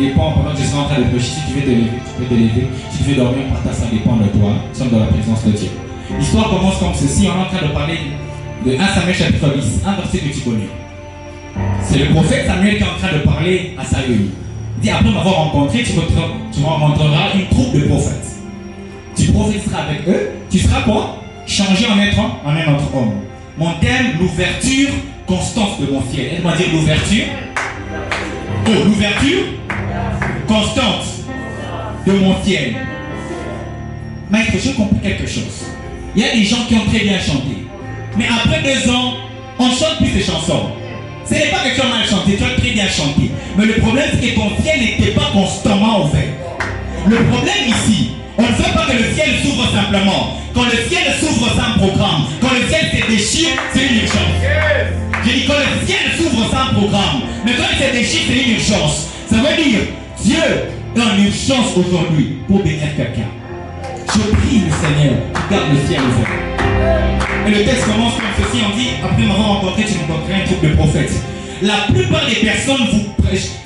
dépend, pendant que je serai en train de prêcher, si tu veux te lever, tu peux te lever. Si tu veux dormir par terre, ça dépend de toi. Nous sommes dans la présence de Dieu. L'histoire commence comme ceci. On est en train de parler de 1 Samuel chapitre 10, un verset que tu connais. C'est le prophète Samuel qui est en train de parler à Saül. Il dit, après m'avoir rencontré, tu rencontreras une troupe de prophètes. Tu prophétiseras avec eux. Tu seras quoi? Changé en un autre homme. Mon thème, l'ouverture constante de mon ciel. Aide-moi à dire l'ouverture. Oh, l'ouverture constante de mon ciel. Maître, j'ai compris quelque chose. Il y a des gens qui ont très bien chanté. Mais après 2 ans, on ne chante plus ces chansons. Ce n'est pas que tu as mal chanté, tu as très bien chanté. Mais le problème, c'est que ton ciel n'était pas constamment ouvert. Le problème ici, on ne veut pas que le ciel s'ouvre simplement. Quand le ciel s'ouvre sans programme, quand le ciel se déchire, c'est une urgence. J'ai dit quand le ciel s'ouvre sans programme, mais quand il se déchire, c'est une urgence. Ça veut dire, Dieu est en urgence aujourd'hui pour bénir quelqu'un. Je prie le Seigneur, tu gardes le ciel ouvert. Et le texte commence comme ceci, on dit, après m'avoir rencontré, tu rencontreras un groupe de prophètes. La plupart des personnes,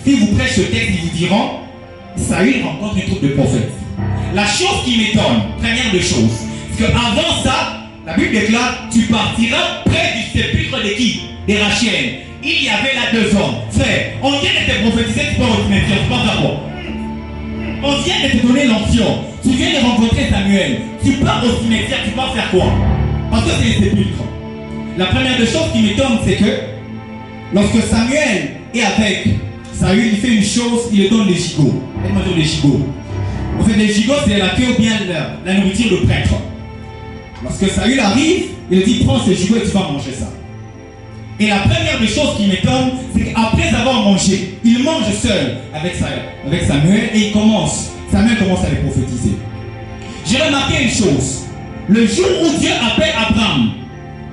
si vous prêchez ce texte, ils vous diront, Saül rencontre une troupe de prophètes. La chose qui m'étonne, première des choses, c'est qu'avant ça, la Bible déclare, tu partiras près du sépulcre de qui? Des Rachel. Il y avait là 2 hommes. Frère, on vient de te prophétiser, tu pars au cimetière, tu pars à quoi? On vient de te donner l'onction. Tu viens de rencontrer Samuel. Tu pars au cimetière, tu pars faire quoi? Parce que c'est les sépulcres. La première des choses qui m'étonne, c'est que lorsque Samuel est avec Saül, il fait une chose, il lui donne les gigots. Aide-moi dire les gigots. En fait, les gigots, c'est la queue ou bien la nourriture de prêtre. Lorsque Saül arrive, il lui dit, prends ces gigots et tu vas manger ça. Et la première des choses qui m'étonne, c'est qu'après avoir mangé, il mange seul avec Samuel et Samuel commence à les prophétiser. J'ai remarqué une chose. Le jour où Dieu appelle Abraham,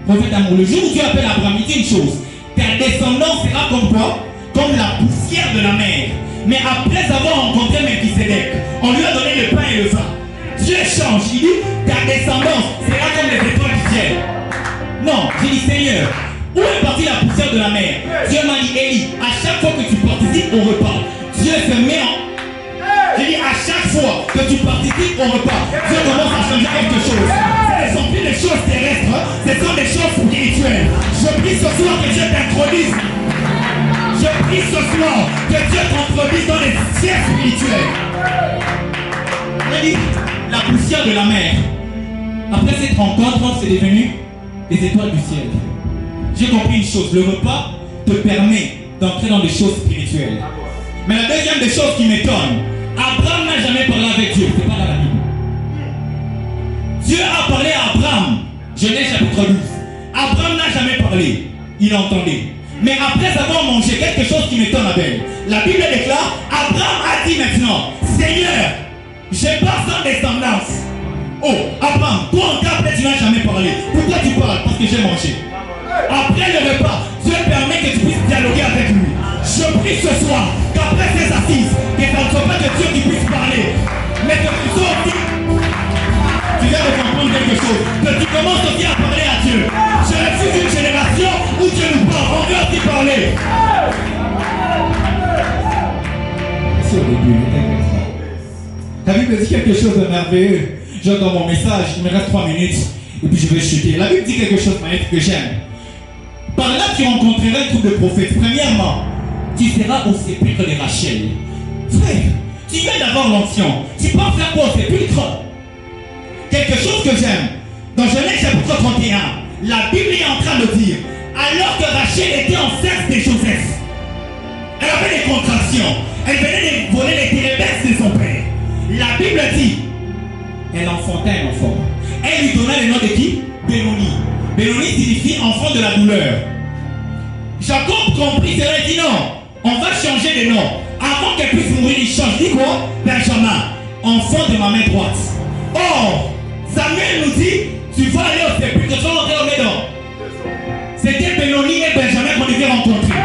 prophète amour, le jour où Dieu appelle Abraham, il dit une chose. Ta descendance sera comme quoi? Comme la poussière de la mer. Mais après avoir rencontré Melchisédek, on lui a donné le pain et le vin. Dieu change. Il dit, ta descendance sera comme les étoiles du ciel. Non, j'ai dit, Seigneur, où est partie la poussière de la mer? Dieu m'a dit, Élie, à chaque fois que tu participes au repas, Dieu se met en... J'ai dit, à chaque fois que tu participes au repas, Dieu commence à changer quelque chose. Ce ne sont plus des choses terrestres, ce sont des choses spirituelles. Je prie ce soir que Dieu t'introduise. Je prie ce soir que Dieu t'introduise dans les sphères spirituelles. J'ai dit, la poussière de la mer. Après cette rencontre, c'est devenu les étoiles du ciel. J'ai compris une chose, le repas te permet d'entrer dans des choses spirituelles. Mais la deuxième des choses qui m'étonne, Abraham n'a jamais parlé avec Dieu, c'est pas dans la Bible. Dieu a parlé à Abraham, Genèse chapitre 12. Abraham n'a jamais parlé, il entendait. Mais après avoir mangé, quelque chose qui m'étonne à belle. La Bible déclare, Abraham a dit maintenant, Seigneur, je pars sans descendance. Oh, Abraham, toi encore peut-être tu n'as jamais parlé. Pourquoi tu parles? Parce que j'ai mangé. Après le repas, Dieu permet que tu puisses dialoguer avec lui. Je prie ce soir qu'après ces assises, que ça ne soit pas que Dieu qui puisse parler, mais que tu sois aussi, tu viens de comprendre quelque chose, que tu commences aussi à parler à Dieu. Je refuse une génération où Dieu nous parle, on veut aussi parler. C'est au début, la Bible dit quelque chose de merveilleux. J'entends mon message, il me reste 3 minutes, et puis je vais chuter. La Bible dit quelque chose, Maître, que j'aime. Par là, tu rencontreras un groupe de prophètes. Premièrement, tu seras au sépulcre de Rachel. Frère, tu viens d'avoir l'onction. Tu peux faire quoi au sépulcre? Quelque chose que j'aime. Dans Genèse chapitre 31, la Bible est en train de dire, alors que Rachel était enceinte de Joseph, elle avait des contractions. Elle venait de voler les télébesses de son père. La Bible dit, elle enfantait un enfant. Elle lui donna le nom de qui? Benoni. Benoni signifie enfant de la douleur. Jacob comprit cela et dit non, on va changer de nom. Avant qu'elle puisse mourir, il change. Dit quoi? Benjamin, enfant de ma main droite. Or, Samuel nous dit, tu vas aller au sépulcre, tu vas rentrer au maison. C'était Benoni et Benjamin qu'on devait rencontrer.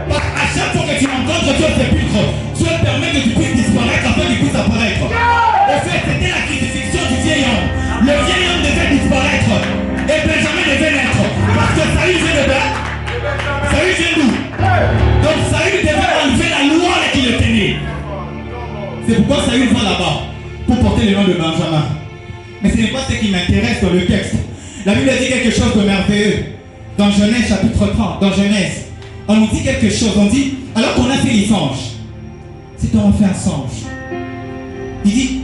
Parce qu'à chaque fois que tu rencontres Dieu au sépulcre, Dieu permet que tu puisses disparaître afin qu'il puisse apparaître. En fait, c'était la crucifixion du vieil homme. Le vieil homme devait disparaître et Benjamin devait naître. Parce que Saül vient de là. Saül vient d'où? Donc Saül devait enlever la loi qui le tenait. C'est pourquoi Saül va là-bas, pour porter le nom de Benjamin. Mais ce n'est pas ce qui m'intéresse dans le texte. La Bible dit quelque chose de merveilleux. Dans Genèse chapitre 30, dans Genèse, on nous dit quelque chose. On dit, alors qu'on a fait les anges, c'est on a fait un songe. Il dit,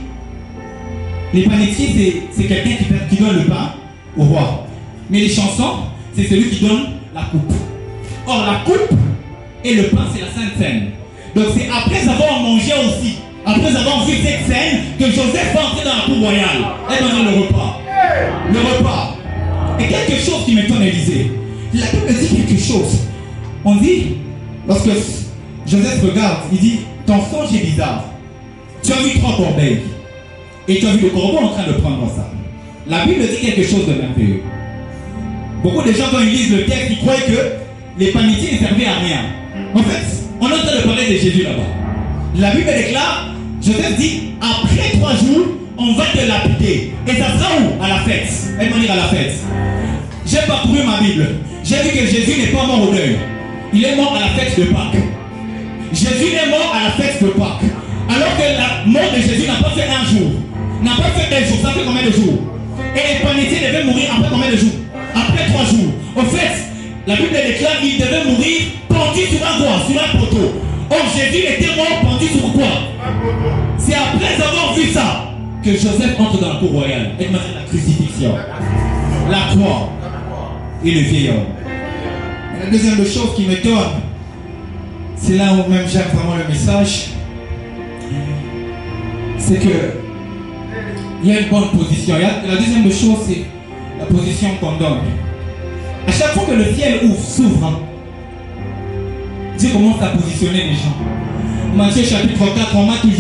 les panetiers, c'est quelqu'un qui donne le pain au roi. Mais les chansons, c'est celui qui donne la coupe. Or, la coupe et le pain, c'est la Sainte Seine. Donc, c'est après avoir mangé aussi, après avoir vu cette scène, que Joseph va entrer dans la cour royale. Et maintenant, le repas. Le repas. Et quelque chose qui m'étonne, Élisée. La Bible dit quelque chose. On dit, lorsque Joseph regarde, il dit, ton songe est bizarre. Tu as vu 3 corbeilles. Et tu as vu le corbeau en train de prendre ça. La Bible dit quelque chose de merveilleux. Beaucoup de gens, quand ils lisent le texte, ils croient que les panetiers ne servaient à rien. En fait, on est en train de parler de Jésus là-bas. La Bible déclare, Joseph dit, après 3 jours, on va te lapider. Et ça sera où? À la fête. Aide-moi dire à la fête. J'ai parcouru ma Bible. J'ai vu que Jésus n'est pas mort au deuil. Il est mort à la fête de Pâques. Jésus est mort à la fête de Pâques. Alors que la mort de Jésus n'a pas fait 1 jour. N'a pas fait 2 jours. Ça fait combien de jours? Et les panetiers devaient mourir après combien de jours? Après 3 jours. En fait, la Bible déclare qu'il devait mourir pendu sur un bois, sur un poteau. Or, Jésus était mort pendu sur quoi? C'est après avoir vu ça que Joseph entre dans la cour royale. Et maintenant, la crucifixion, la croix et le vieil homme. Et la deuxième chose qui m'étonne, c'est là où même j'aime vraiment le message, c'est que il y a une bonne position. La deuxième chose, c'est la position qu'on donne. À chaque fois que le ciel s'ouvre, Dieu commence à positionner les gens. Matthieu chapitre 4, on m'a toujours